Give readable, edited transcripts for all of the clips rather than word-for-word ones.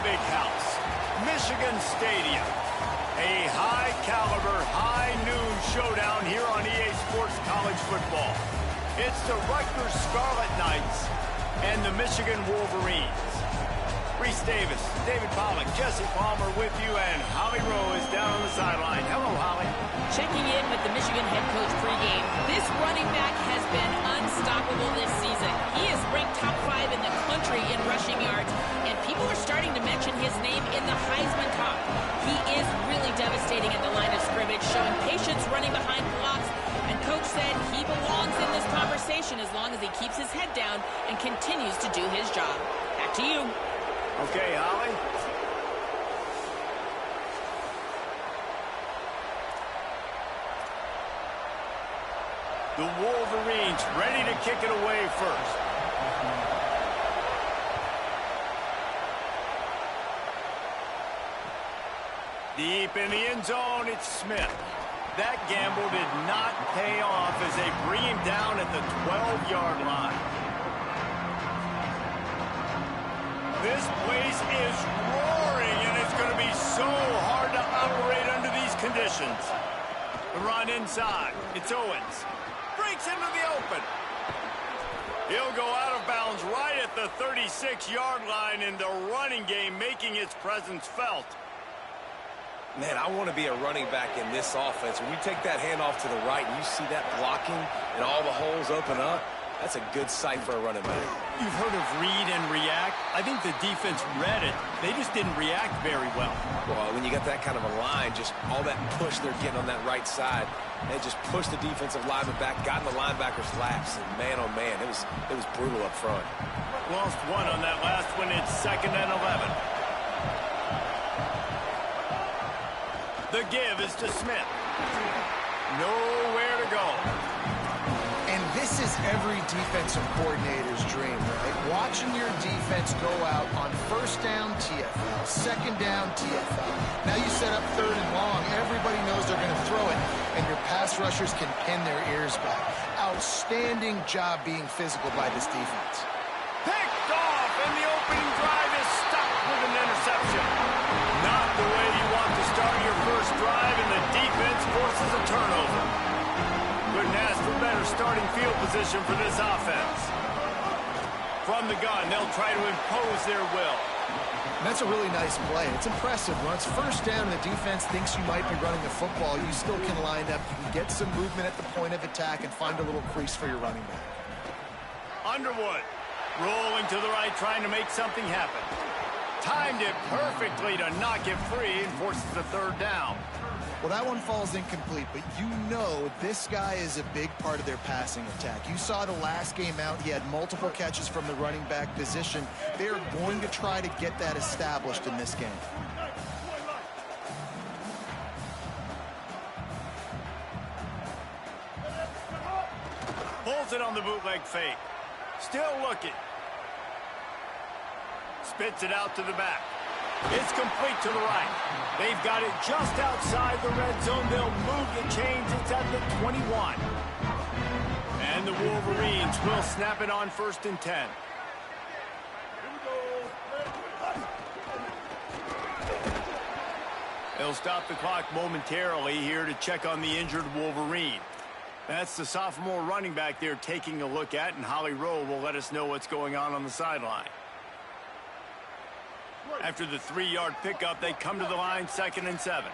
big house, Michigan Stadium. A high-caliber, high-noon showdown here on EA Sports College Football. It's the Rutgers Scarlet Knights and the Michigan Wolverines. Reese Davis, David Pollack, Jesse Palmer with you, and Holly Rowe is down on the sideline. Hello, Holly. Checking in with the Michigan head coach pregame. This running back has been unstoppable this season. He is ranked top 5 in the country in rushing yards, and people are starting to mention his name in the Heisman talk. He is really devastating at the line of scrimmage, showing patience running behind blocks, and coach said he belongs in this conversation as long as he keeps his head down and continues to do his job. Back to you. Okay, Holly. The Wolverines ready to kick it away first. Deep in the end zone, it's Smith. That gamble did not pay off as they bring him down at the 12-yard line. This place is roaring, and it's going to be so hard to operate under these conditions. The run inside. It's Owens. Breaks into the open. He'll go out of bounds right at the 36-yard line, and the running game making its presence felt. Man, I want to be a running back in this offense. When you take that handoff to the right and you see that blocking and all the holes open up, that's a good sight for a running back. You've heard of read and react. I think the defense read it. They just didn't react very well. Well, when you got that kind of a line, just all that push they're getting on that right side, they just pushed the defensive lineman back, got in the linebacker's laps, and man, oh man, it was brutal up front. Lost one on that last one. It's 2nd and 11. The give is to Smith. Nowhere to go. And this is every defensive coordinator's dream, right? Watching your defense go out on 1st down TFL, 2nd down TFL. Now you set up 3rd and long. Everybody knows they're going to throw it, and your pass rushers can pin their ears back. Outstanding job being physical by this defense. Picked off, and the opening drive is stopped with an interception. Not the way you want to start your first drive, and the defense forces a turnover. Couldn't ask for better starting field position for this offense. From the gun, they'll try to impose their will. And that's a really nice play. It's impressive. When it's 1st down and the defense thinks you might be running the football, you still can line up. You can get some movement at the point of attack and find a little crease for your running back. Underwood rolling to the right, trying to make something happen. Timed it perfectly to knock it free and forces the 3rd down. Well, that one falls incomplete, but you know this guy is a big part of their passing attack. You saw the last game out, he had multiple catches from the running back position. They're going to try to get that established in this game. Pulls it on the bootleg fake. Still looking. Spits it out to the back. It's complete to the right. They've got it just outside the red zone. They'll move the chains. It's at the 21. And the Wolverines will snap it on 1st and 10. They'll stop the clock momentarily here to check on the injured Wolverine. That's the sophomore running back they're taking a look at, and Holly Rowe will let us know what's going on the sideline. After the 3-yard pickup, they come to the line, 2nd and 7.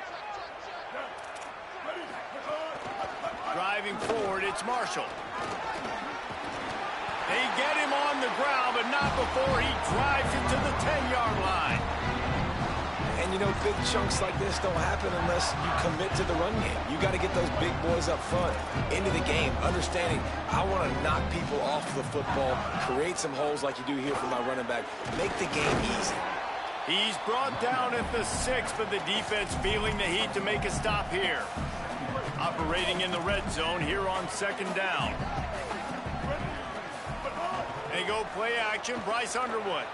Driving forward, it's Marshall. They get him on the ground, but not before he drives it to the 10-yard line. And you know, big chunks like this don't happen unless you commit to the run game. You got to get those big boys up front into the game, understanding I want to knock people off the football, create some holes like you do here for my running back, make the game easy. He's brought down at the 6, but the defense feeling the heat to make a stop here. Operating in the red zone here on 2nd down. They go play action. Bryce Underwood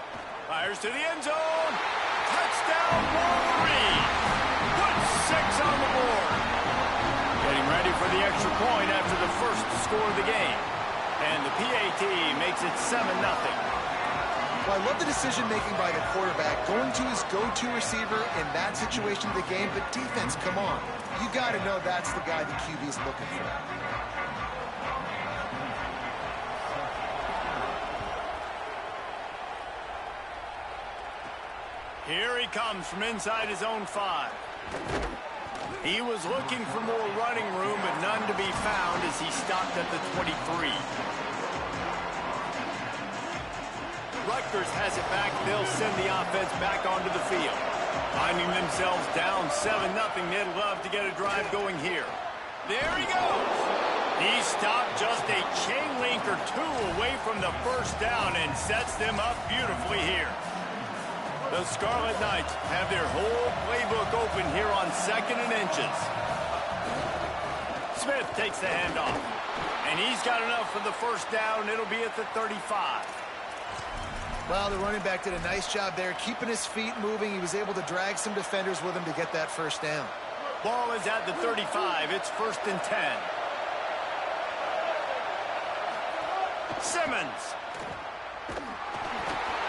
fires to the end zone. Touchdown Wolverine. Put 6 on the board. Getting ready for the extra point after the first score of the game. And the PAT makes it 7-0. Well, I love the decision-making by the quarterback, going to his go-to receiver in that situation of the game, but defense, come on. You got to know that's the guy the QB is looking for. Here he comes from inside his own 5. He was looking for more running room, but none to be found as he stopped at the 23. Rutgers has it back. They'll send the offense back onto the field. Finding themselves down 7-0, they'd love to get a drive going here. There he goes. He stopped just a chain link or 2 away from the first down and sets them up beautifully here. The Scarlet Knights have their whole playbook open here on 2nd and inches. Smith takes the handoff. And he's got enough for the first down. It'll be at the 35. Well, the running back did a nice job there, keeping his feet moving. He was able to drag some defenders with him to get that first down. Ball is at the 35. It's 1st and 10. Simmons.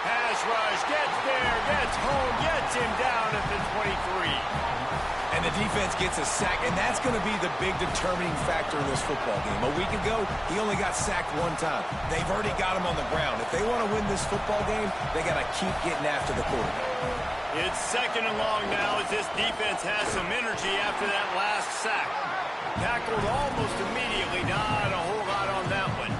Pass rush, gets there, gets home, gets him down at the 23. And the defense gets a sack, and that's going to be the big determining factor in this football game. A week ago, he only got sacked 1 time. They've already got him on the ground. If they want to win this football game, they got to keep getting after the quarterback. It's 2nd and long now as this defense has some energy after that last sack. Tackled almost immediately, not a whole lot on that one.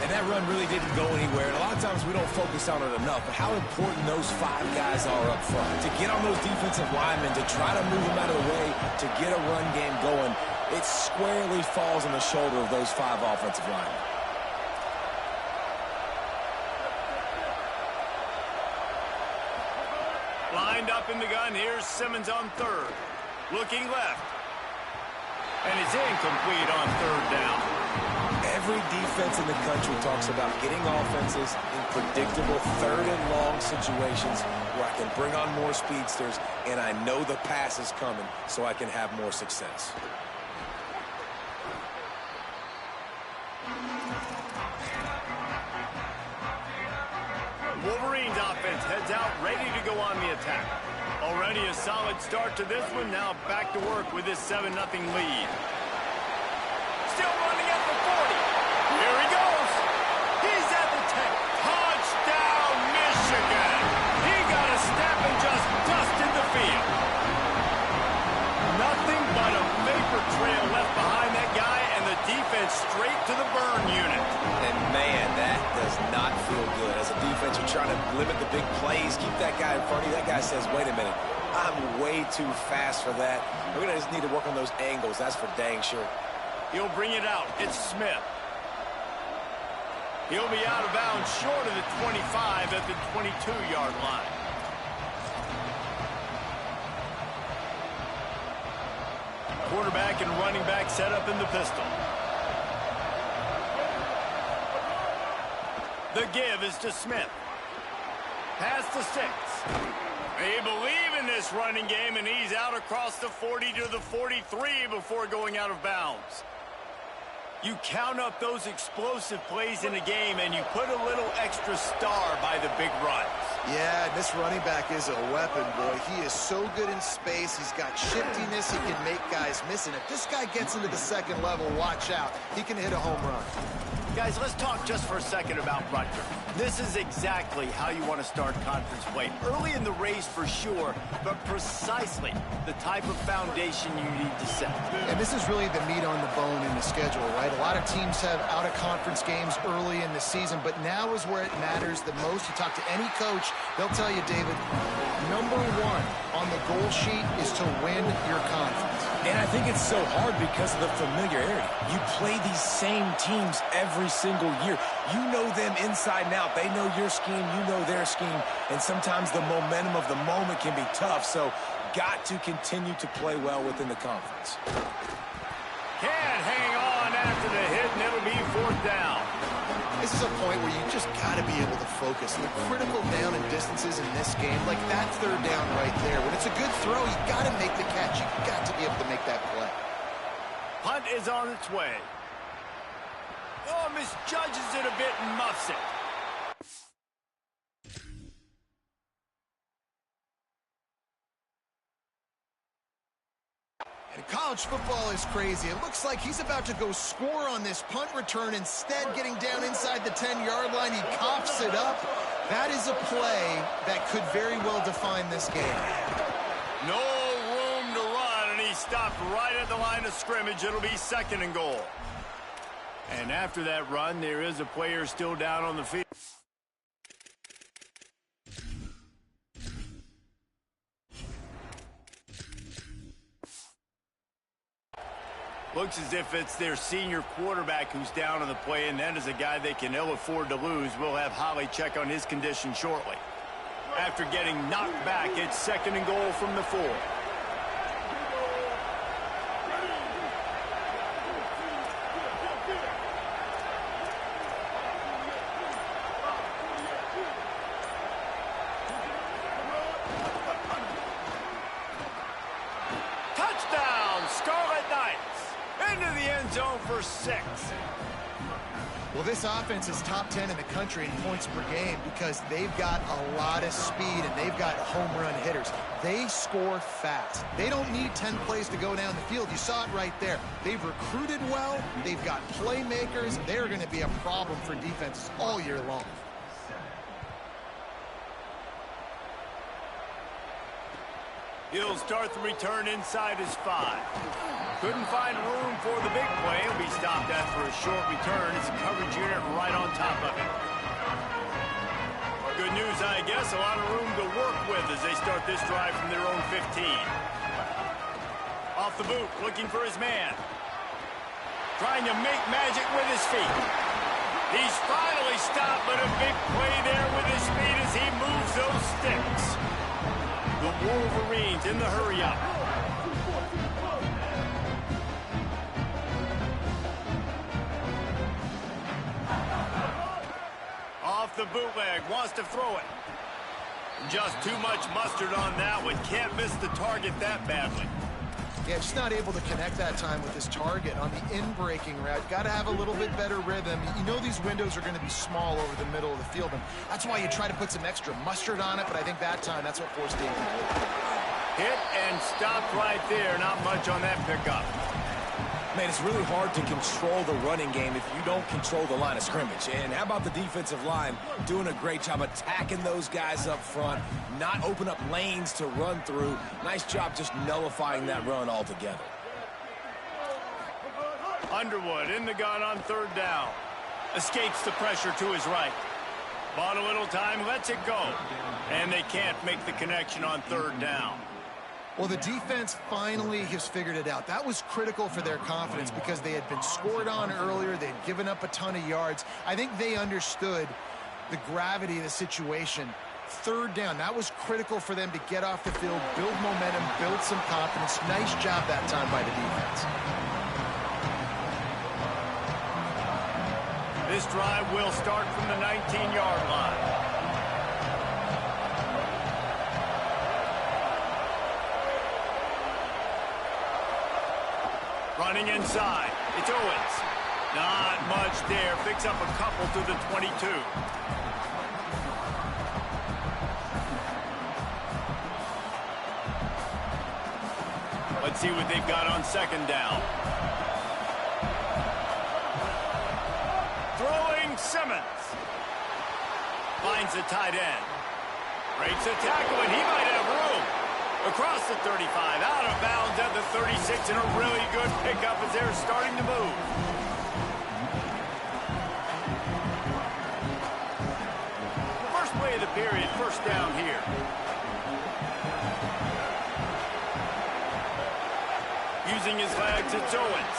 And that run really didn't go anywhere. And a lot of times we don't focus on it enough, but how important those 5 guys are up front. To get on those defensive linemen, to try to move them out of the way, to get a run game going, it squarely falls on the shoulder of those 5 offensive linemen. Lined up in the gun, here's Simmons on 3rd. Looking left. And it's incomplete on 3rd down. Every defense in the country talks about getting offenses in predictable 3rd and long situations where I can bring on more speedsters and I know the pass is coming so I can have more success. Wolverines offense heads out, ready to go on the attack. Already a solid start to this one. Now back to work with this 7-0 lead. Still running at the 40. Here he goes. He's at the 10. Touchdown, Michigan. He got a snap and just dusted the field. Nothing but a vapor trail left behind that guy, and the defense straight to the burn unit. And, man, that does not feel good. As a defense, you're trying to limit the big plays, keep that guy in front of you. That guy says, wait a minute, I'm way too fast for that. We're going to just need to work on those angles. That's for dang sure. He'll bring it out. It's Smith. He'll be out of bounds short of the 25 at the 22-yard line. Quarterback and running back set up in the pistol. The give is to Smith. Pass to 6. They believe in this running game, and he's out across the 40 to the 43 before going out of bounds. You count up those explosive plays in a game, and you put a little extra star by the big runs. Yeah, this running back is a weapon, boy. He is so good in space. He's got shiftiness. He can make guys miss. And if this guy gets into the 2nd level, watch out. He can hit a home run. Guys, let's talk just for a second about Rutgers. This is exactly how you want to start conference play. Early in the race for sure, but precisely the type of foundation you need to set. And this is really the meat on the bone in the schedule, right? A lot of teams have out-of-conference games early in the season, but now is where it matters the most. You talk to any coach, they'll tell you, David, number 1 on the goal sheet is to win your conference. And I think it's so hard because of the familiarity. You play these same teams every single year. You know them inside and out. They know your scheme, you know their scheme, and sometimes the momentum of the moment can be tough, so got to continue to play well within the conference. Can't hang on after the hit, and it'll be 4th down. This is a point where you just got to be able to focus. The critical down and distances in this game, like that 3rd down right there. When it's a good throw, you got to make the catch. You got to be able to make that play. Punt is on its way. Oh, misjudges it a bit and muffs it. College football is crazy. It looks like he's about to go score on this punt return. Instead, getting down inside the 10-yard line, he coughs it up. That is a play that could very well define this game. No room to run, and he stopped right at the line of scrimmage. It'll be 2nd and goal. And after that run, there is a player still down on the field. Looks as if it's their senior quarterback who's down on the play, and that is a guy they can ill afford to lose. We'll have Holly check on his condition shortly. After getting knocked back, it's 2nd and goal from the 4. Touchdown, Scarlet Knights! Into the end zone for 6. Well, this offense is top 10 in the country in points per game because they've got a lot of speed and they've got home run hitters. They score fast. They don't need 10 plays to go down the field. You saw it right there. They've recruited well. They've got playmakers. They're going to be a problem for defenses all year long. He'll start the return inside his 5. Couldn't find room for the big play. He'll be stopped after a short return. It's a coverage unit right on top of him. Good news, I guess. A lot of room to work with as they start this drive from their own 15. Off the boot, looking for his man. Trying to make magic with his feet. He's finally stopped, but a big play there with his feet as he moves those sticks. The Wolverines in the hurry-up. Off the bootleg, wants to throw it. Just too much mustard on that one. Can't miss the target that badly. Yeah, just not able to connect that time with his target on the in-breaking route. Got to have a little bit better rhythm. You know these windows are going to be small over the middle of the field, and that's why you try to put some extra mustard on it, but I think that time, that's what forced the hit and stopped right there. Not much on that pickup. Man, it's really hard to control the running game if you don't control the line of scrimmage. And how about the defensive line doing a great job attacking those guys up front, not open up lanes to run through. Nice job just nullifying that run altogether. Underwood in the gun on 3rd down. Escapes the pressure to his right. Bought a little time, lets it go. And they can't make the connection on 3rd down. Well, the defense finally has figured it out. That was critical for their confidence because they had been scored on earlier. They'd given up a ton of yards. I think they understood the gravity of the situation. 3rd down, that was critical for them to get off the field, build momentum, build some confidence. Nice job that time by the defense. This drive will start from the 19-yard line. Running inside, it's Owens. Not much there, picks up a couple to the 22. Let's see what they've got on 2nd down. Throwing Simmons. Finds the tight end. Breaks a tackle, and he might have room. Across the 35, out of bounds at the 36, and a really good pickup as they're starting to move. First play of the period, 1st down here. Using his legs, it's Owens.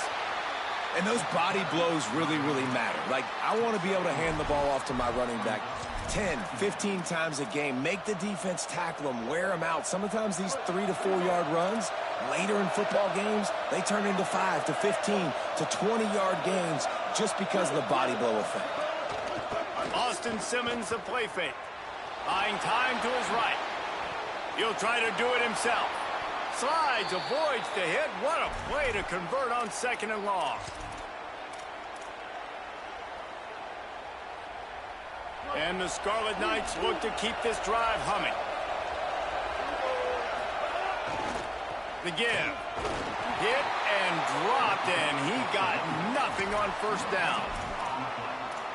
And those body blows really, really matter. Like, I want to be able to hand the ball off to my running back 10, 15 times a game. Make the defense tackle them, wear them out. Sometimes these 3 to 4 yard runs, later in football games, they turn into 5 to 15 to 20-yard gains just because of the body blow effect. Austin Simmons, the play fake. Buying time to his right. He'll try to do it himself. Slides, avoids the hit. What a play to convert on 2nd and long. And the Scarlet Knights look to keep this drive humming. The give. hit and dropped, and he got nothing on first down.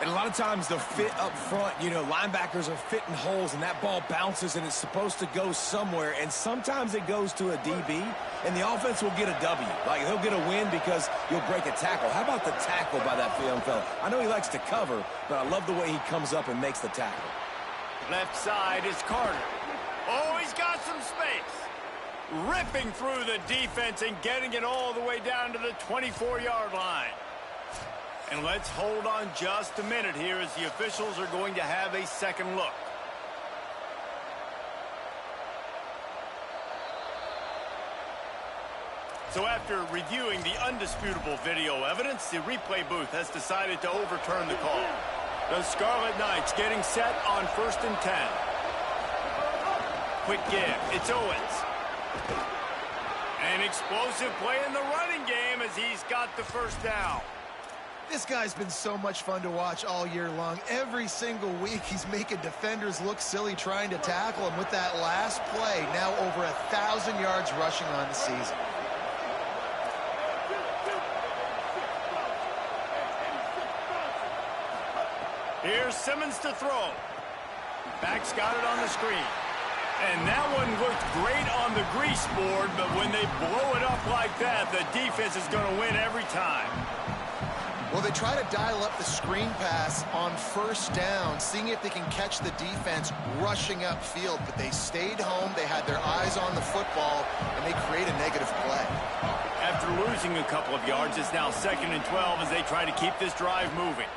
And a lot of times the fit up front, you know, linebackers are fitting holes, and that ball bounces, and it's supposed to go somewhere. And sometimes it goes to a DB, and the offense will get a W. Like, he'll get a win because you'll break a tackle. How about the tackle by that young fella? I know he likes to cover, but I love the way he comes up and makes the tackle. Left side is Carter. Oh, he's got some space. Ripping through the defense and getting it all the way down to the 24-yard line. And let's hold on just a minute here as the officials are going to have a second look. So after reviewing the undisputable video evidence, the replay booth has decided to overturn the call. The Scarlet Knights getting set on 1st and 10. Quick give. It's Owens. An explosive play in the running game as he's got the first down. This guy's been so much fun to watch all year long. Every single week, he's making defenders look silly trying to tackle him. With that last play, now over 1,000 yards rushing on the season. Here's Simmons to throw. Back's got it on the screen. And that one looked great on the grease board, but when they blow it up like that, the defense is going to win every time. Well, they try to dial up the screen pass on first down, seeing if they can catch the defense rushing upfield, but they stayed home, they had their eyes on the football, and they create a negative play. After losing a couple of yards, it's now 2nd and 12 as they try to keep this drive moving.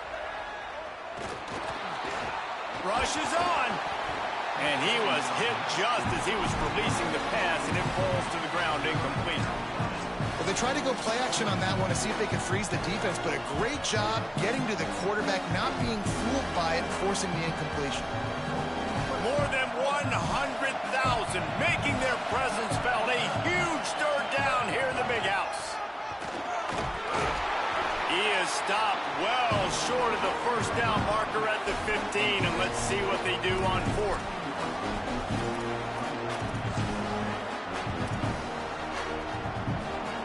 Rush is on, and he was hit just as he was releasing the pass, and it falls to the ground incomplete. Well, they tried to go play action on that one to see if they could freeze the defense, but a great job getting to the quarterback, not being fooled by it, and forcing the incompletion. More than 100,000 making their presence felt. A huge third down here in the big house. He is stopped well short of the first down marker at the 15, and let's see what they do on 4th.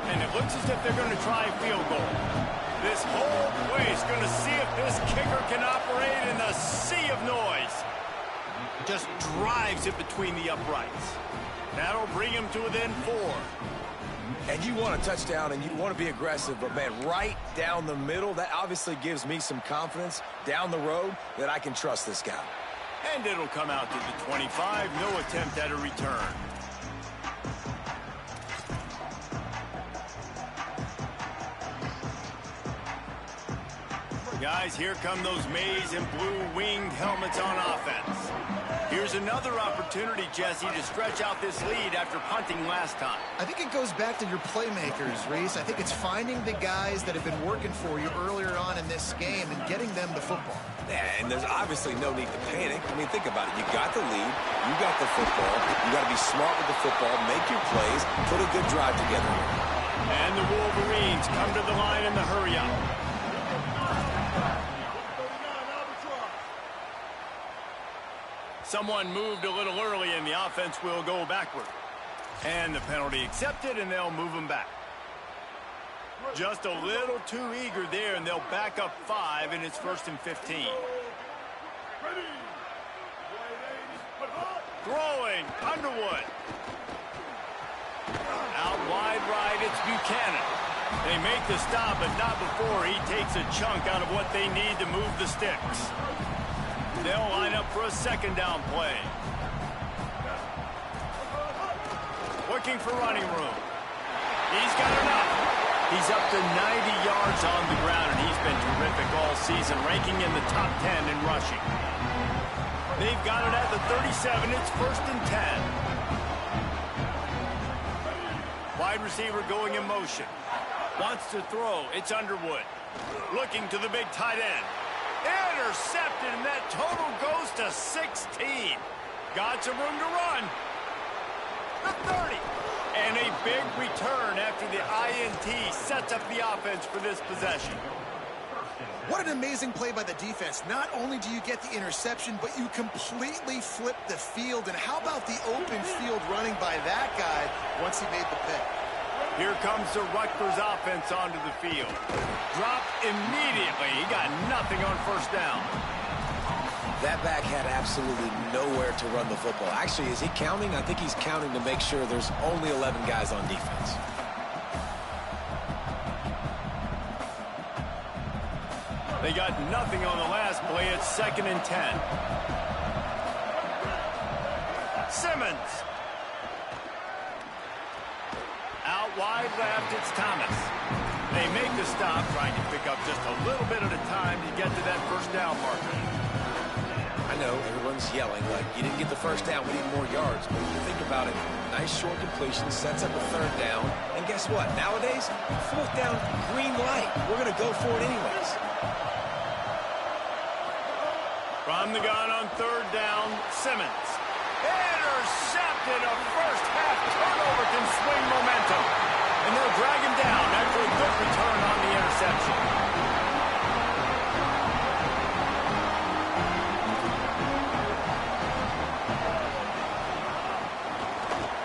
And it looks as if they're going to try a field goal. This whole play is going to see if this kicker can operate in the sea of noise. Just drives it between the uprights. That'll bring him to within 4. And you want a touchdown, and you want to be aggressive, but, man, right down the middle, that obviously gives me some confidence down the road that I can trust this guy. And it'll come out to the 25. No attempt at a return. Guys, here come those maize and blue winged helmets on offense. Here's another opportunity, Jesse, to stretch out this lead after punting last time. I think it goes back to your playmakers, Reese. I think it's finding the guys that have been working for you earlier on in this game and getting them the football. Yeah, and there's obviously no need to panic. I mean, think about it. You got the lead. You got the football. You got to be smart with the football, make your plays, put a good drive together. And the Wolverines come to the line in the hurry-up. Someone moved a little early, and the offense will go backward. And the penalty accepted, and they'll move them back. Just a little too eager there, and they'll back up 5, and it's 1st and 15. Throwing, Underwood. Out wide right, it's Buchanan. They make the stop, but not before he takes a chunk out of what they need to move the sticks. They'll line up for a 2nd down play. Looking for running room. He's got enough. He's up to 90 yards on the ground, and he's been terrific all season, ranking in the top 10 in rushing. They've got it at the 37. It's 1st and 10. Wide receiver going in motion. Wants to throw. It's Underwood. Looking to the big tight end. Intercepted, and that total goes to 16. Got some room to run. The 30. And a big return after the INT sets up the offense for this possession. What an amazing play by the defense. Not only do you get the interception, but you completely flip the field. And how about the open field running by that guy once he made the pick? Here comes the Rutgers offense onto the field. Drop immediately. He got nothing on first down. That back had absolutely nowhere to run the football. Actually, is he counting? I think he's counting to make sure there's only 11 guys on defense. They got nothing on the last play. It's 2nd and 10. Simmons. Out wide left, it's Thomas. They make the stop, trying to pick up just a little bit at a time to get to that first down marker. I know everyone's yelling like you didn't get the first down, we need more yards. But when you think about it, nice short completion sets up a 3rd down. And guess what? Nowadays, 4th down, green light. We're going to go for it anyways. From the gun on 3rd down, Simmons. Intercepted. A first half turnover can swing momentum. And they'll drag him down after a good return on the interception.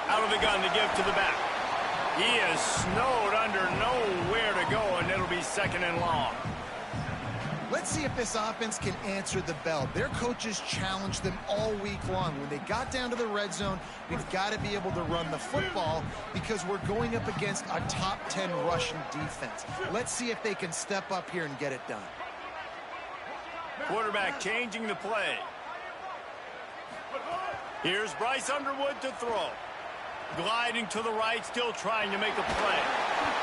Out of the gun to give to the back. He is snowed under, nowhere to go, and it'll be 2nd and long. Let's see if this offense can answer the bell. Their coaches challenged them all week long. When they got down to the red zone, we've got to be able to run the football because we're going up against a top 10 Russian defense. Let's see if they can step up here and get it done. Quarterback changing the play. Here's Bryce Underwood to throw. Gliding to the right, still trying to make a play.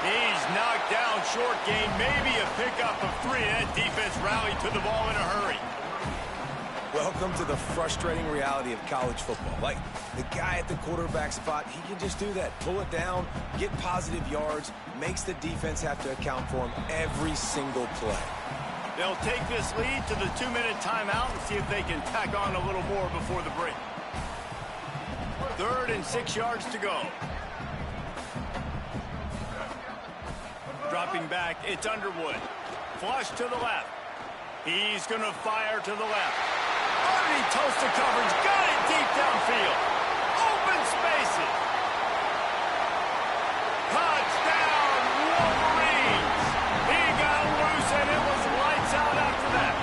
He's knocked down, short gain, maybe a pickup of 3. That defense rallied to the ball in a hurry. Welcome to the frustrating reality of college football. Like, the guy at the quarterback spot, he can just do that. Pull it down, get positive yards, makes the defense have to account for him every single play. They'll take this lead to the 2-minute timeout and see if they can tack on a little more before the break. 3rd and 6 yards to go. Dropping back, it's Underwood. Flush to the left. He's going to fire to the left. Underneath toasted coverage, got it deep downfield. Open spaces. Touchdown, Wolverines. He got loose, and it was lights out after that.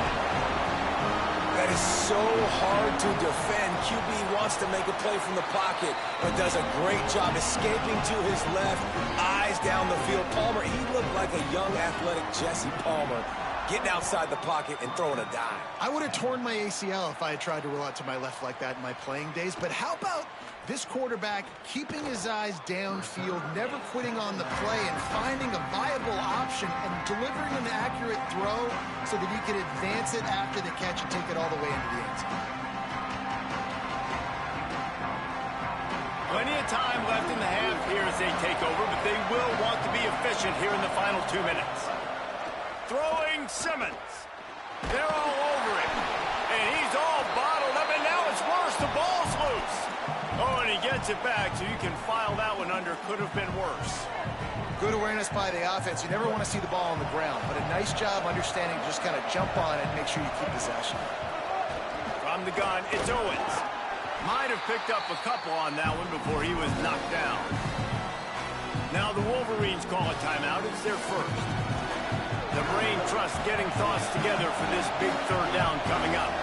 That is so hard to defend. QB wants to make a play from the pocket, but does a great job escaping to his left, eyes down the field. Palmer, he looked like a young, athletic Jesse Palmer, getting outside the pocket and throwing a dime. I would have torn my ACL if I had tried to roll out to my left like that in my playing days, but how about this quarterback keeping his eyes downfield, never quitting on the play, and finding a viable option and delivering an accurate throw so that he could advance it after the catch and take it all the way into the end zone. Plenty of time left in the half here as they take over, but they will want to be efficient here in the final 2 minutes. Throwing Simmons. They're all over him. And he's all bottled up, and now it's worse. The ball's loose. Oh, and he gets it back, so you can file that one under. Could have been worse. Good awareness by the offense. You never want to see the ball on the ground, but a nice job understanding to just kind of jump on it and make sure you keep possession. From the gun, it's Owens. Might have picked up a couple on that one before he was knocked down. Now the Wolverines call a timeout. It's their first. The brain trust getting thoughts together for this big 3rd down coming up.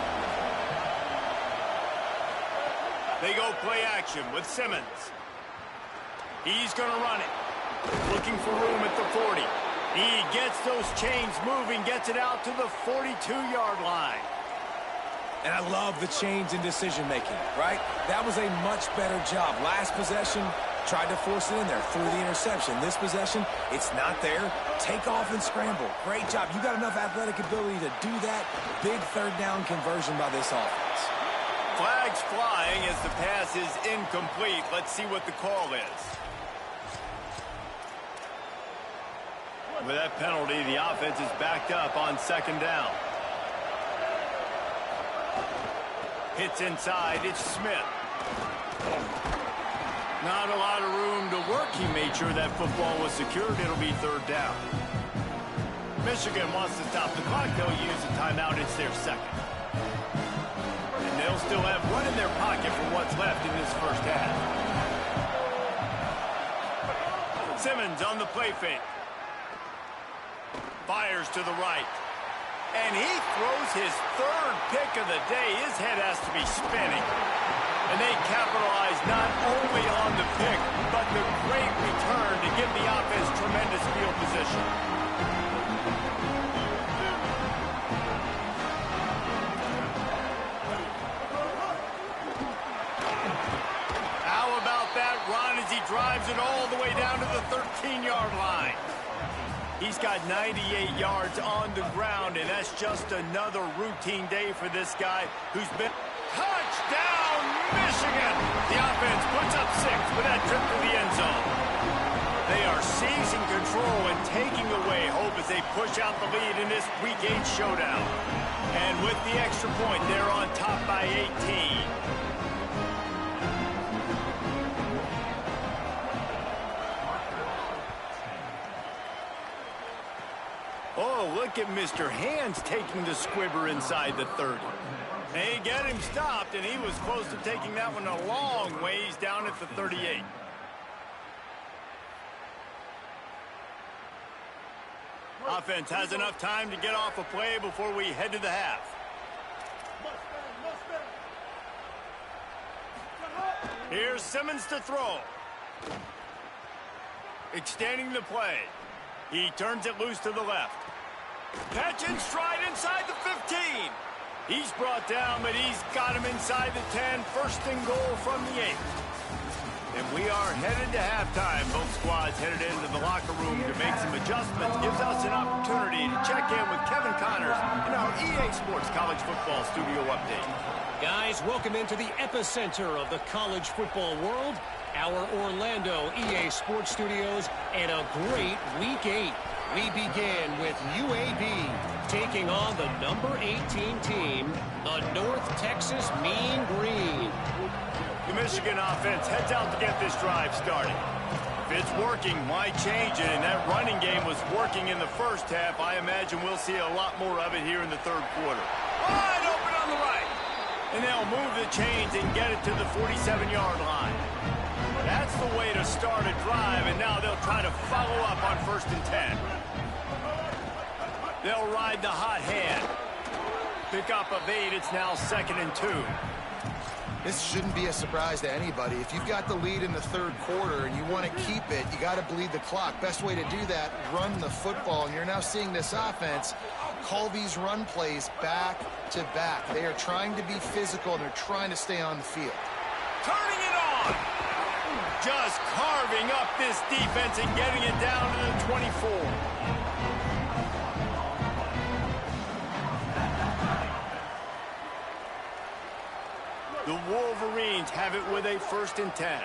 They go play action with Simmons. He's going to run it. Looking for room at the 40. He gets those chains moving, gets it out to the 42-yard line. And I love the change in decision-making, right? That was a much better job. Last possession, tried to force it in there, threw the interception. This possession, it's not there. Take off and scramble. Great job. You got enough athletic ability to do that. Big 3rd down conversion by this offense. Flags flying as the pass is incomplete. Let's see what the call is. With that penalty, the offense is backed up on 2nd down. Hits inside, it's Smith. Not a lot of room to work. He made sure that football was secured. It'll be 3rd down. Michigan wants to stop the clock. They'll use a timeout. It's their 2nd. And they'll still have one in their pocket for what's left in this first half. Simmons on the play fake. Fires to the right. And he throws his third pick of the day. His head has to be spinning. And they capitalize not only on the pick, but the great return to give the offense tremendous field position. How about that run as he drives it all the way down to the 13-yard line? He's got 98 yards on the ground, and that's just another routine day for this guy who's been... Touchdown, Michigan! The offense puts up 6 with that trip to the end zone. They are seizing control and taking away hope as they push out the lead in this Week 8 showdown. And with the extra point, they're on top by 18. Oh, look at Mr. Hands taking the squibber inside the 30. They get him stopped, and he was close to taking that one a long ways down at the 38. Offense has enough time to get off a play before we head to the half. Here's Simmons to throw. Extending the play. He turns it loose to the left. Catch and stride inside the 15. He's brought down, but he's got him inside the 10. First and goal from the 8. And we are headed to halftime. Both squads headed into the locker room to make some adjustments. Gives us an opportunity to check in with Kevin Connors in our EA Sports College Football Studio Update. Guys, welcome into the epicenter of the college football world, our Orlando EA Sports Studios, and a great Week 8. We begin with UAB taking on the number 18 team, the North Texas Mean Green. The Michigan offense heads out to get this drive started. If it's working, why change it? And that running game was working in the first half. I imagine we'll see a lot more of it here in the third quarter. Wide open on the right. And they'll move the chains and get it to the 47-yard line. That's the way to start a drive, and now they'll try to follow up on 1st and 10. They'll ride the hot hand. Pick up of 8, it's now 2nd and 2. This shouldn't be a surprise to anybody. If you've got the lead in the third quarter and you want to keep it, you got to bleed the clock. Best way to do that, run the football. And you're now seeing this offense call these run plays back to back. They are trying to be physical, and they're trying to stay on the field. Turning it on! Just carving up this defense and getting it down to the 24. The Wolverines have it with a 1st and 10.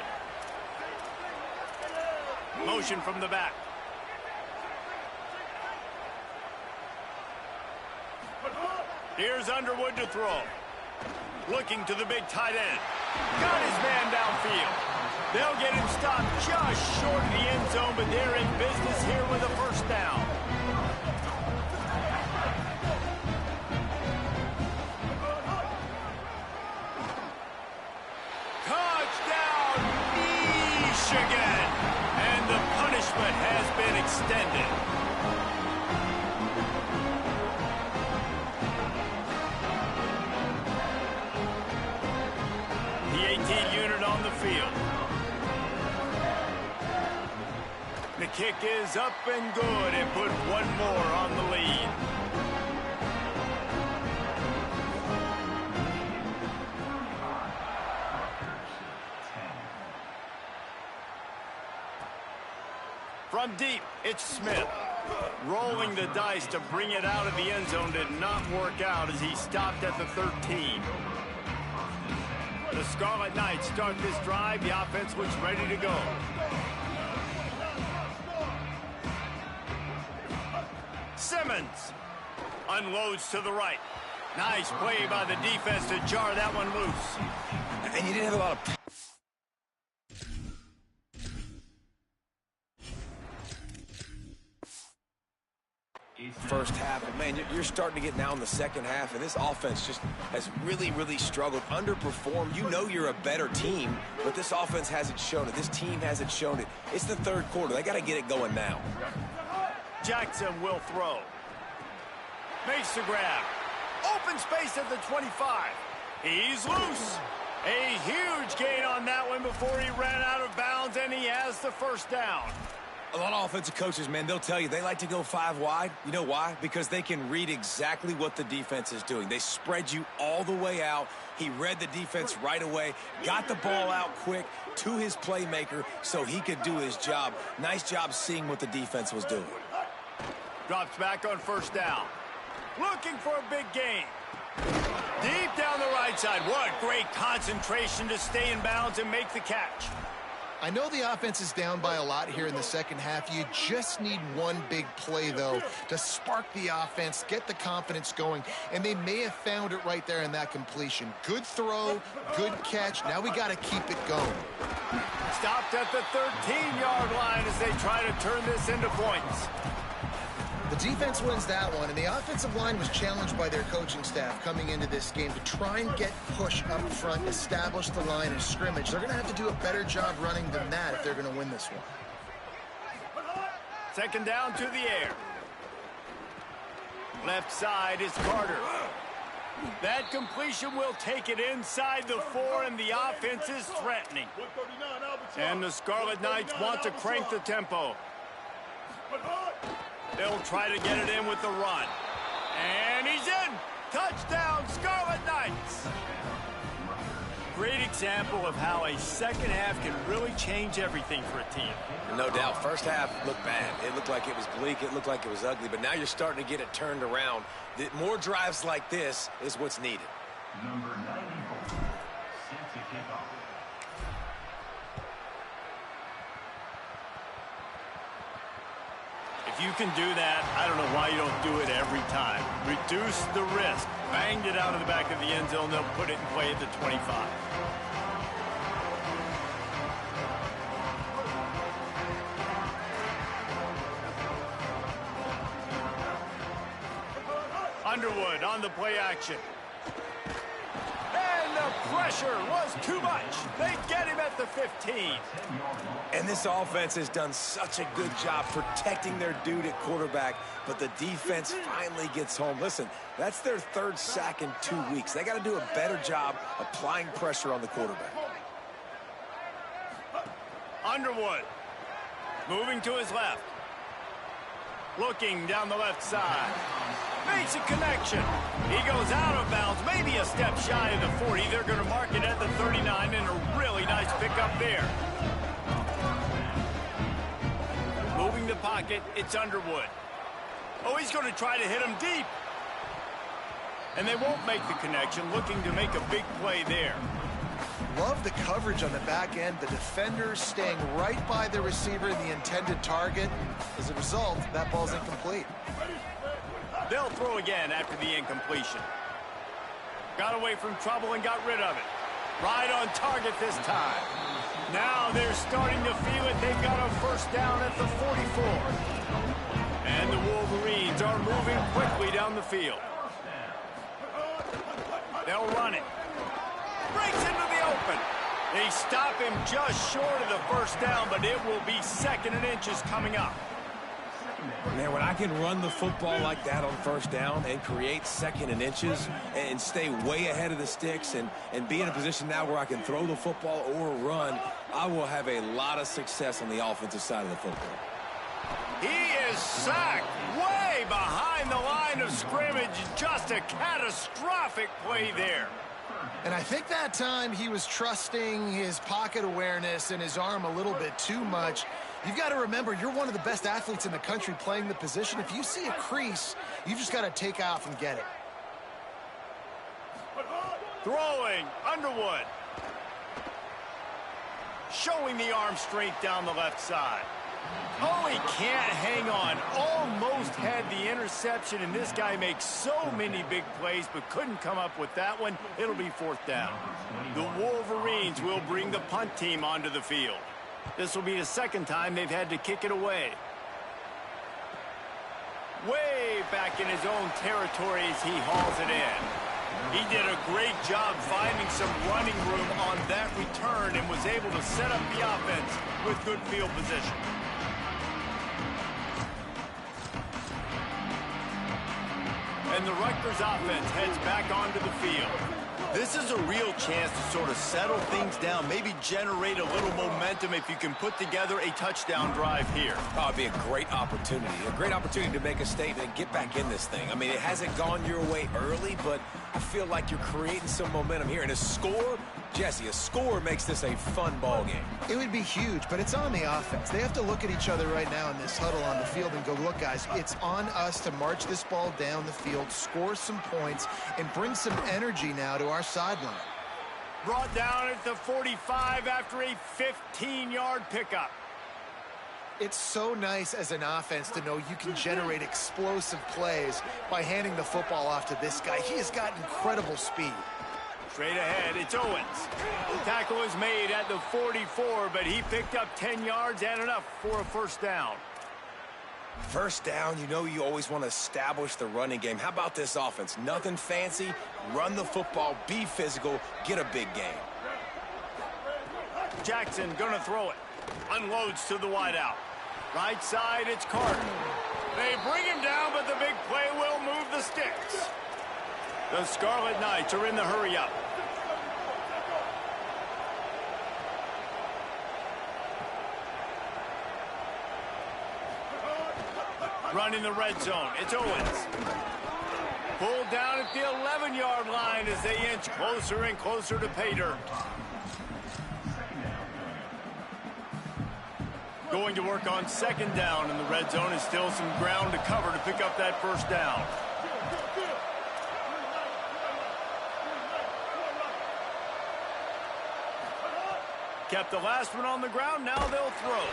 Motion from the back. Here's Underwood to throw. Looking to the big tight end. Got his man downfield. They'll get him stopped just short of the end zone, but they're in business here with a 1st down. Touchdown, Michigan! And the punishment has been extended. The 18 unit on the field. The kick is up and good, and put one more on the lead. From deep, it's Smith. Rolling the dice to bring it out of the end zone did not work out as he stopped at the 13. The Scarlet Knights start this drive. The offense looks ready to go. Simmons unloads to the right. Nice play by the defense to jar that one loose. And you didn't have a lot of... first half, but man, you're starting to get now in the second half, and this offense just has really struggled, underperformed. You know you're a better team, but this offense hasn't shown it. This team hasn't shown it. It's the third quarter. They got to get it going now. Jackson will throw. Makes the grab. Open space at the 25. He's loose. A huge gain on that one before he ran out of bounds, and he has the first down. A lot of offensive coaches, man, they'll tell you they like to go 5 wide. You know why? Because they can read exactly what the defense is doing. They spread you all the way out. He read the defense right away, got the ball out quick to his playmaker so he could do his job. Nice job seeing what the defense was doing. Drops back on first down. Looking for a big gain. Deep down the right side. What great concentration to stay in bounds and make the catch. I know the offense is down by a lot here in the second half. You just need one big play, though, to spark the offense, get the confidence going, and they may have found it right there in that completion. Good throw, good catch. Now we got to keep it going. Stopped at the 13-yard line as they try to turn this into points. The defense wins that one, and the offensive line was challenged by their coaching staff coming into this game to try and get push up front, establish the line of scrimmage. They're going to have to do a better job running than that if they're going to win this one. Second down to the air. Left side is Carter. That completion will take it inside the 4, and the offense is threatening. And the Scarlet Knights want to crank the tempo. They'll try to get it in with the run. And he's in! Touchdown, Scarlet Knights! Great example of how a second half can really change everything for a team. No doubt. First half looked bad. It looked like it was bleak. It looked like it was ugly. But now you're starting to get it turned around. More drives like this is what's needed. Number 94, set to kick off. If you can do that, I don't know why you don't do it every time. Reduce the risk. Banged it out of the back of the end zone. They'll put it in play at the 25. Underwood on the play action. And the pressure was too much. They get him at the 15. And this offense has done such a good job protecting their dude at quarterback, but the defense finally gets home. Listen, that's their third sack in 2 weeks. They got to do a better job applying pressure on the quarterback. Underwood moving to his left. Looking down the left side. Makes a connection. He goes out of bounds, maybe a step shy of the 40. They're going to mark it at the 39, and a really nice pickup there. Moving the pocket, it's Underwood. Oh, he's going to try to hit him deep. And they won't make the connection, looking to make a big play there. Love the coverage on the back end. The defenders staying right by the receiver, the intended target. As a result, that ball's incomplete. They'll throw again after the incompletion. Got away from trouble and got rid of it. Right on target this time. Now they're starting to feel it. They've got a first down at the 44. And the Wolverines are moving quickly down the field. They'll run it. Breaks into the open. They stop him just short of the first down, but it will be 2nd and inches coming up. Man, when I can run the football like that on first down and create 2nd and inches and stay way ahead of the sticks and be in a position now where I can throw the football or run, I will have a lot of success on the offensive side of the football. He is sacked way behind the line of scrimmage. Just a catastrophic play there. And I think that time he was trusting his pocket awareness and his arm a little bit too much. You've got to remember, you're one of the best athletes in the country playing the position. If you see a crease, you just got to take off and get it. Throwing, Underwood. Showing the arm strength down the left side. Oh, he can't hang on. Almost had the interception, and this guy makes so many big plays, but couldn't come up with that one. It'll be 4th down. The Wolverines will bring the punt team onto the field. This will be the 2nd time they've had to kick it away. way back in his own territory as he hauls it in. He did a great job finding some running room on that return and was able to set up the offense with good field position. And the Rutgers offense heads back onto the field. This is a real chance to sort of settle things down, maybe generate a little momentum if you can put together a touchdown drive here. Oh, it'd be a great opportunity to make a statement and get back in this thing. I mean, it hasn't gone your way early, but I feel like you're creating some momentum here. And a score, Jesse, a score makes this a fun ball game. It would be huge, but it's on the offense. They have to look at each other right now in this huddle on the field and go, look, guys, it's on us to march this ball down the field, score some points, and bring some energy now to our sideline. Brought down at the 45 after a 15-yard pickup. It's so nice as an offense to know you can generate explosive plays by handing the football off to this guy. He has got incredible speed. Straight ahead, it's Owens. The tackle is made at the 44, but he picked up 10 yards and enough for a first down. First down, you know you always want to establish the running game. How about this offense? Nothing fancy. Run the football, be physical, get a big game. Jackson gonna throw it. Unloads to the wideout. Right side, it's Carter. They bring him down, but the big play will move the sticks. The Scarlet Knights are in the hurry-up. Running the red zone, it's Owens. Pulled down at the 11-yard line as they inch closer and closer to pay dirt. Going to work on second down in the red zone. Is still some ground to cover to pick up that first down. Kept the last one on the ground. Now they'll throw.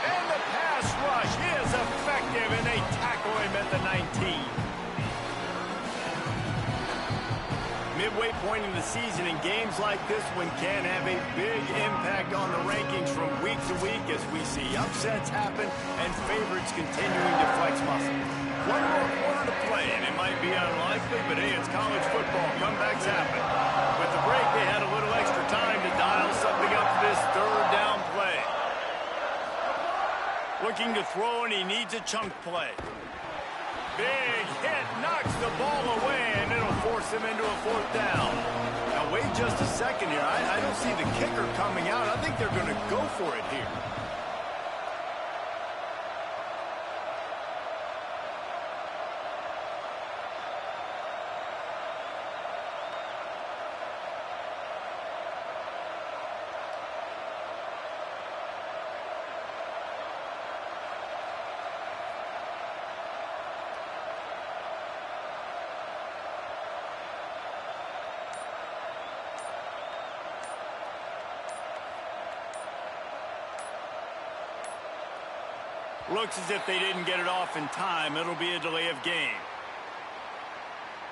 And the pass rush is effective, and they tackle him at the 19. Midway point in the season, and games like this one can have a big impact on the rankings from week to week as we see upsets happen and favorites continuing to flex muscle. One more quarter to play, and it might be unlikely, but hey, it's college football. Comebacks happen. With the break, they had a little extra time to dial something up for this third down play. Looking to throw, and he needs a chunk play. Big hit, knocks the ball away, and it'll force him into a fourth down. Now, wait just a second here. I don't see the kicker coming out. I think they're going to go for it here. Looks as if they didn't get it off in time. It'll be a delay of game.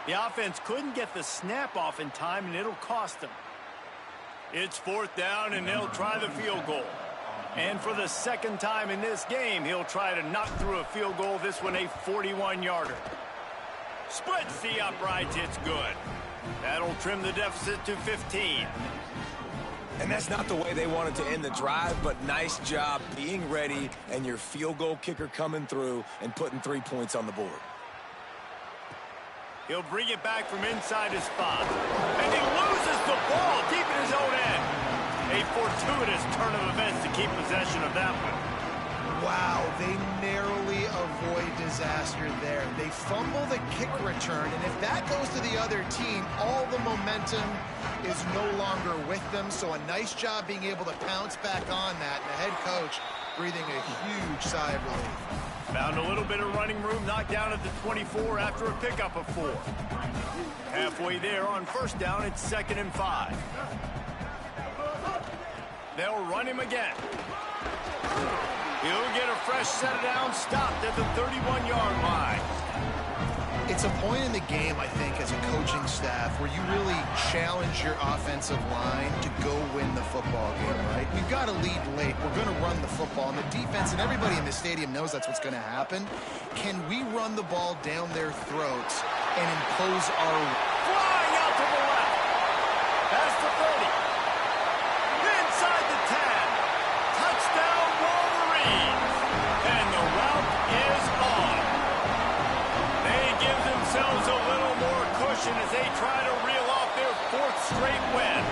The offense couldn't get the snap off in time, and it'll cost them. It's fourth down, and they'll try the field goal. And for the second time in this game, he'll try to knock through a field goal, this one a 41-yarder. Splits the uprights, it's good. That'll trim the deficit to 15. And that's not the way they wanted to end the drive, but nice job being ready and your field goal kicker coming through and putting 3 points on the board. He'll bring it back from inside his spot. And he loses the ball deep in his own end. A fortuitous turn of events to keep possession of that one. Wow, they narrowly avoid disaster there. They fumble the kick return, and if that goes to the other team, all the momentum is no longer with them. So a nice job being able to pounce back on that, and the head coach breathing a huge sigh of relief. Found a little bit of running room, knocked down at the 24 after a pickup of 4. Halfway there on first down, it's 2nd and 5. They'll run him again. He'll get a fresh set down, stopped at the 31-yard line. It's a point in the game, I think, as a coaching staff where you really challenge your offensive line to go win the football game, right? We've got to lead late. We're going to run the football. And the defense and everybody in the stadium knows that's what's going to happen. Can we run the ball down their throats and impose our... Flying out to the left. Past the 30. Inside the 10. Touchdown, Wolverines. And the route is on. They give themselves a little more cushion as they try to reel off their 4th straight win.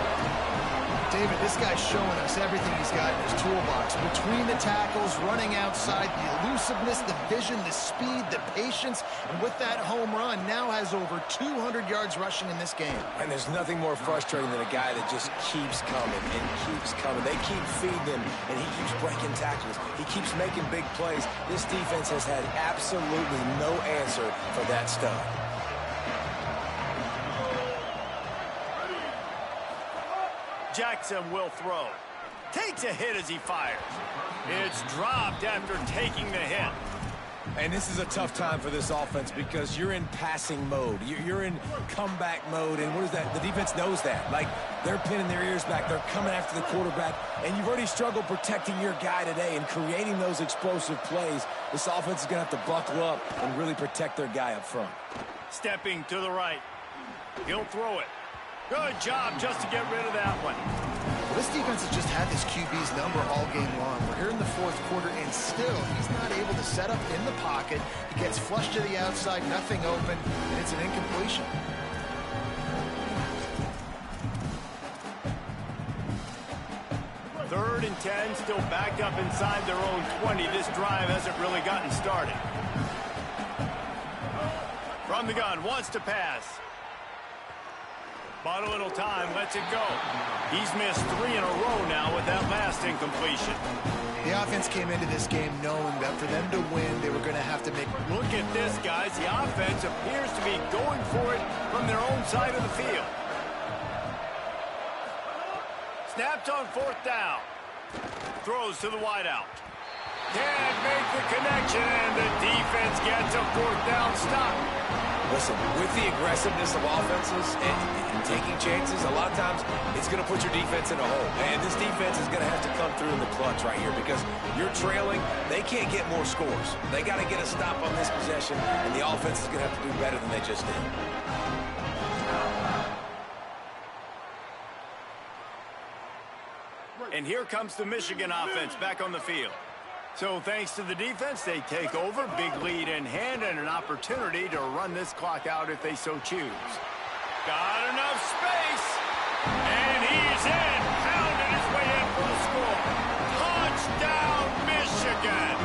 David, this guy's showing us everything he's got in his toolbox. Between the tackles, running outside, the elusiveness, the vision, the speed, the patience, and with that home run, now has over 200 yards rushing in this game. And there's nothing more frustrating than a guy that just keeps coming and keeps coming. They keep feeding him, and he keeps breaking tackles. He keeps making big plays. This defense has had absolutely no answer for that stud. Jackson will throw. Takes a hit as he fires. It's dropped after taking the hit. And this is a tough time for this offense because you're in passing mode. You're in comeback mode, and what is that? The defense knows that. Like, they're pinning their ears back. They're coming after the quarterback, and you've already struggled protecting your guy today and creating those explosive plays. This offense is going to have to buckle up and really protect their guy up front. Stepping to the right. He'll throw it. Good job just to get rid of that one. Well, this defense has just had this QB's number all game long. We're here in the 4th quarter, and still he's not able to set up in the pocket. He gets flushed to the outside, nothing open, and it's an incompletion. Third and 10, still backed up inside their own 20. This drive hasn't really gotten started. From the gun, wants to pass. Bought a little time, lets it go. He's missed 3 in a row now with that last incompletion. The offense came into this game knowing that for them to win, they were going to have to make... Look at this, guys. The offense appears to be going for it from their own side of the field. Snapped on 4th down. Throws to the wideout. Can't make the connection, and the defense gets a 4th down stop. Listen, with the aggressiveness of offenses and taking chances, a lot of times it's going to put your defense in a hole. And this defense is going to have to come through in the clutch right here because you're trailing. They can't get more scores. They got to get a stop on this possession, and the offense is going to have to do better than they just did. And here comes the Michigan offense back on the field. So thanks to the defense, they take over, big lead in hand, and an opportunity to run this clock out if they so choose. Got enough space, and he's in, pounded his way in for the score. Touchdown, Michigan!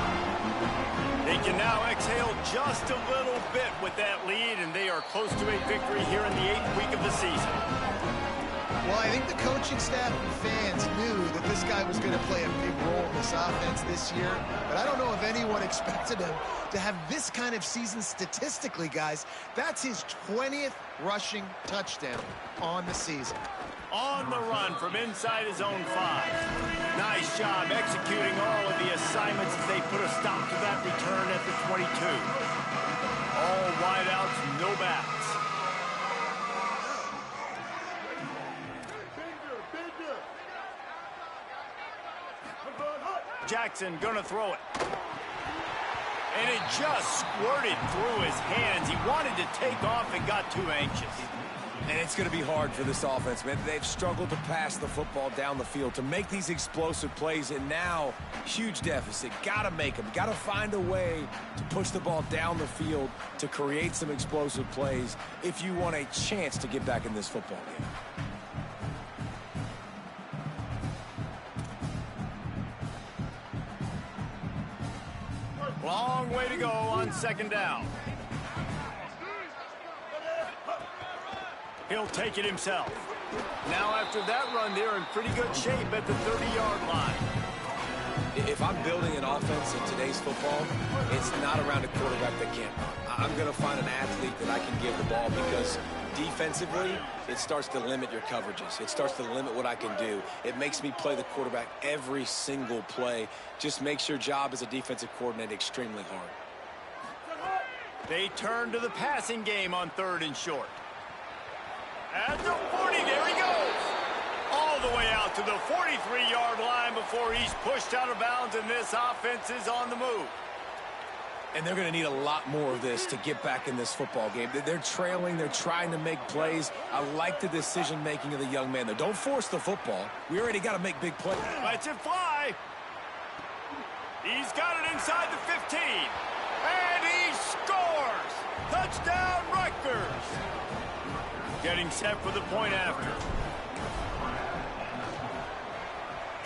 They can now exhale just a little bit with that lead, and they are close to a victory here in the 8th week of the season. Well, I think the coaching staff and fans knew that this guy was going to play a big role in this offense this year, but I don't know if anyone expected him to have this kind of season statistically, guys. That's his 20th rushing touchdown on the season. On the run from inside his own 5. Nice job executing all of the assignments as they put a stop to that return at the 22. All wideouts, no backs. Jackson gonna throw it. And it just squirted through his hands. He wanted to take off and got too anxious. And it's going to be hard for this offense, man. They've struggled to pass the football down the field, to make these explosive plays, and now, huge deficit. Got to make them. Got to find a way to push the ball down the field to create some explosive plays if you want a chance to get back in this football game. Long way to go on 2nd down. He'll take it himself. Now after that run, they're in pretty good shape at the 30-yard line. If I'm building an offense in today's football, it's not around a quarterback that can't run. I'm going to find an athlete that I can give the ball because defensively, it starts to limit your coverages. It starts to limit what I can do. It makes me play the quarterback every single play. Just makes your job as a defensive coordinator extremely hard. They turn to the passing game on 3rd and short. At the 40, there he goes. All the way out to the 43-yard line before he's pushed out of bounds, and this offense is on the move. And they're going to need a lot more of this to get back in this football game. They're trailing. They're trying to make plays. I like the decision-making of the young man, though. Don't force the football. We already got to make big plays. Lets it fly. He's got it inside the 15. And he scores! Touchdown, Rutgers! Getting set for the point after.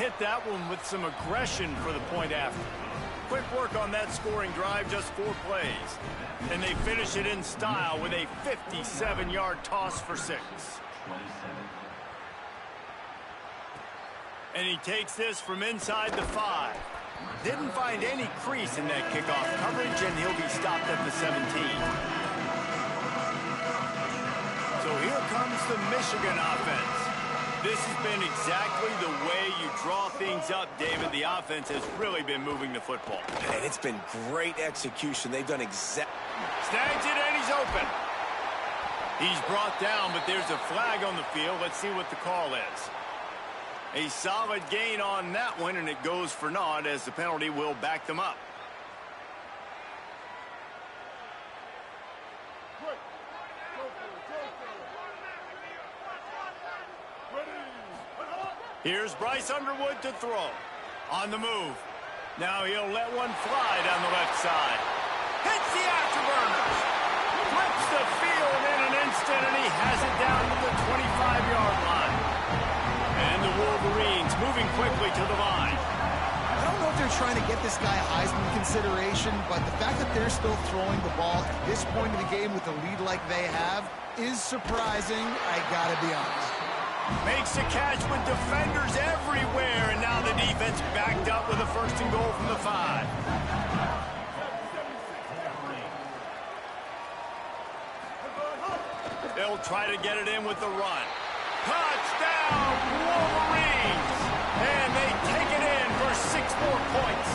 Hit that one with some aggression for the point after. Quick work on that scoring drive, just 4 plays. And they finish it in style with a 57-yard toss for 6. And he takes this from inside the 5. Didn't find any crease in that kickoff coverage, and he'll be stopped at the 17. So here comes the Michigan offense. This has been exactly the way you draw things up, David. The offense has really been moving the football. And it's been great execution. They've done Snags it, and he's open. He's brought down, but there's a flag on the field. Let's see what the call is. A solid gain on that one, and it goes for naught as the penalty will back them up. Here's Bryce Underwood to throw. On the move. Now he'll let one fly down the left side. Hits the afterburners. Flips the field in an instant, and he has it down to the 25-yard line. And the Wolverines moving quickly to the line. I don't know if they're trying to get this guy Heisman consideration, but the fact that they're still throwing the ball at this point in the game with a lead like they have is surprising, I gotta be honest. Makes the catch with defenders everywhere, and now the defense backed up with a 1st and goal from the 5. They'll try to get it in with the run. Touchdown, Wolverines! And they take it in for 6 more points.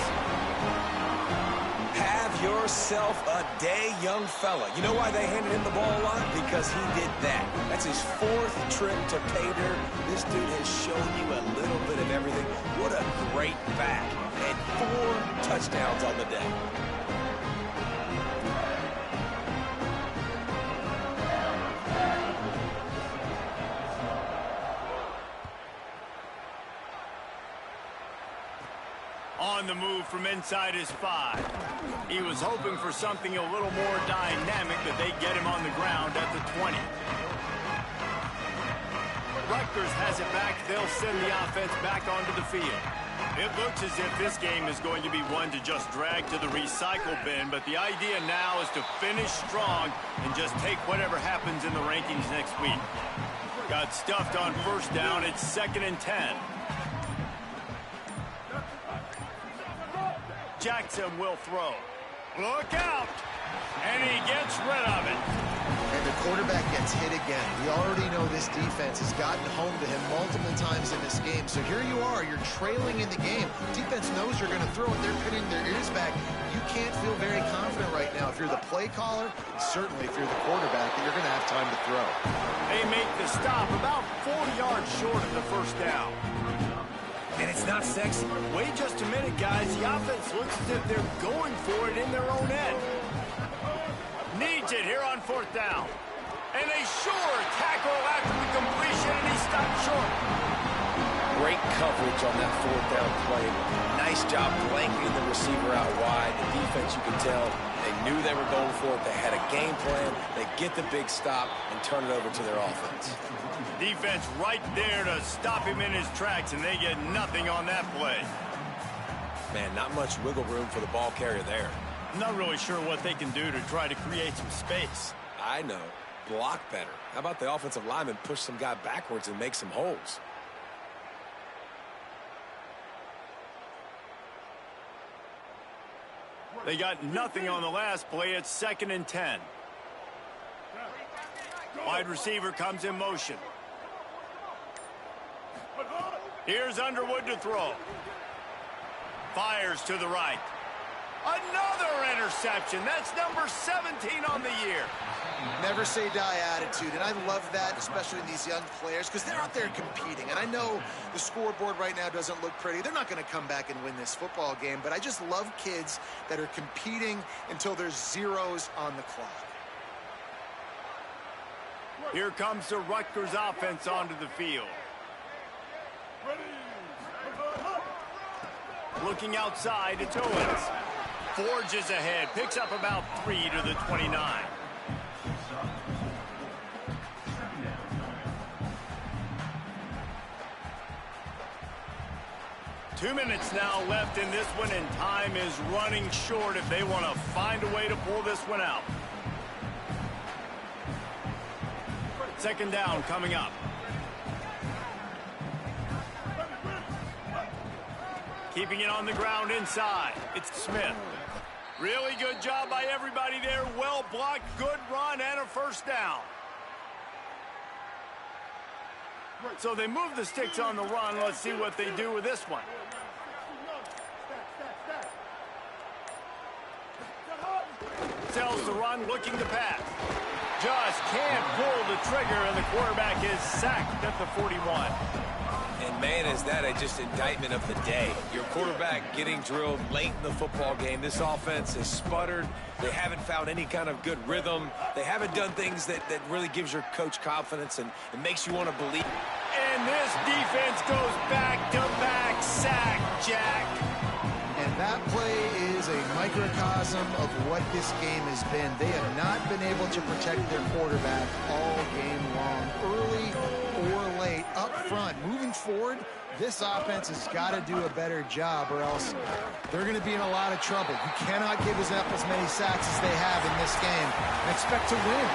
Have yourself a day, young fella. You know why they handed him the ball a lot? Because he did that. That's his 4th trip to pay dirt. This dude has shown you a little bit of everything. What a great back. And 4 touchdowns on the day. On the move from inside his 5. He was hoping for something a little more dynamic, but they get him on the ground at the 20. Rutgers has it back. They'll send the offense back onto the field. It looks as if this game is going to be one to just drag to the recycle bin, but the idea now is to finish strong and just take whatever happens in the rankings next week. Got stuffed on 1st down. It's 2nd and 10. Jackson will throw. Look out! And he gets rid of it. And the quarterback gets hit again. We already know this defense has gotten home to him multiple times in this game. So here you are, you're trailing in the game. Defense knows you're going to throw it. They're pinning their ears back. You can't feel very confident right now if you're the play caller, and certainly if you're the quarterback, that you're going to have time to throw. They make the stop about 40 yards short of the 1st down. And it's not sexy. Wait just a minute, guys. The offense looks as if they're going for it in their own end. Needs it here on 4th down. And a sure tackle after the completion, and he stopped short. Great coverage on that 4th down play. Nice job blanketing the receiver out wide. The defense, you can tell, they knew they were going for it. They had a game plan. They get the big stop and turn it over to their offense. Defense right there to stop him in his tracks, and they get nothing on that play. Man, not much wiggle room for the ball carrier there. I'm not really sure what they can do to try to create some space. I know. Block better. How about the offensive lineman push some guy backwards and make some holes? They got nothing on the last play. It's 2nd and 10. Wide receiver comes in motion. Here's Underwood to throw. Fires to the right. Another interception. That's number 17 17 on the year. Never say die attitude, and I love that, especially in these young players, because they're out there competing. And I know the scoreboard right now doesn't look pretty. They're not going to come back and win this football game, but I just love kids that are competing until there's zeros on the clock. Here comes the Rutgers offense onto the field. Looking outside, it's Owens. Forges ahead, picks up about 3 to the 29. 2 minutes now left in this one, and time is running short if they want to find a way to pull this one out. Second down coming up. Keeping it on the ground inside. It's Smith. Really good job by everybody there. Well blocked, good run, and a first down. So they move the sticks on the run. Let's see what they do with this one. Sells the run, looking to pass. Just can't pull the trigger, and the quarterback is sacked at the 41. And, man, is that just indictment of the day. Your quarterback getting drilled late in the football game. This offense has sputtered. They haven't found any kind of good rhythm. They haven't done things that really gives your coach confidence and it makes you want to believe. And this defense goes back-to-back sack, Jack. And that play is a microcosm of what this game has been. They have not been able to protect their quarterback all game long, early or late, up front. Moving forward, this offense has got to do a better job or else they're going to be in a lot of trouble. You cannot give up as many sacks as they have in this game and expect to win.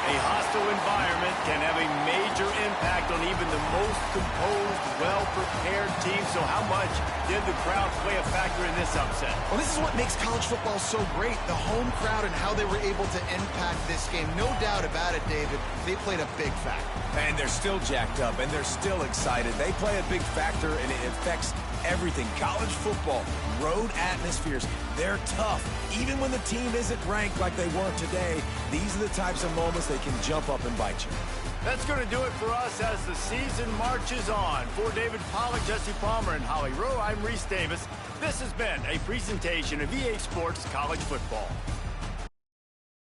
A hostile environment can have a major impact on even the most composed, well-prepared team. So how much did the crowd play a factor in this upset? Well, this is what makes college football so great, the home crowd and how they were able to impact this game. No doubt about it, David. They played a big factor. And they're still jacked up, and they're still excited. They play a big factor, and it affects everything. College football, road atmospheres, they're tough. Even when the team isn't ranked like they weren't today, these are the types of moments they can jump up and bite you. That's going to do it for us as the season marches on. For David Pollack, Jesse Palmer, and Holly Rowe, I'm Reese Davis. This has been a presentation of EA Sports College Football.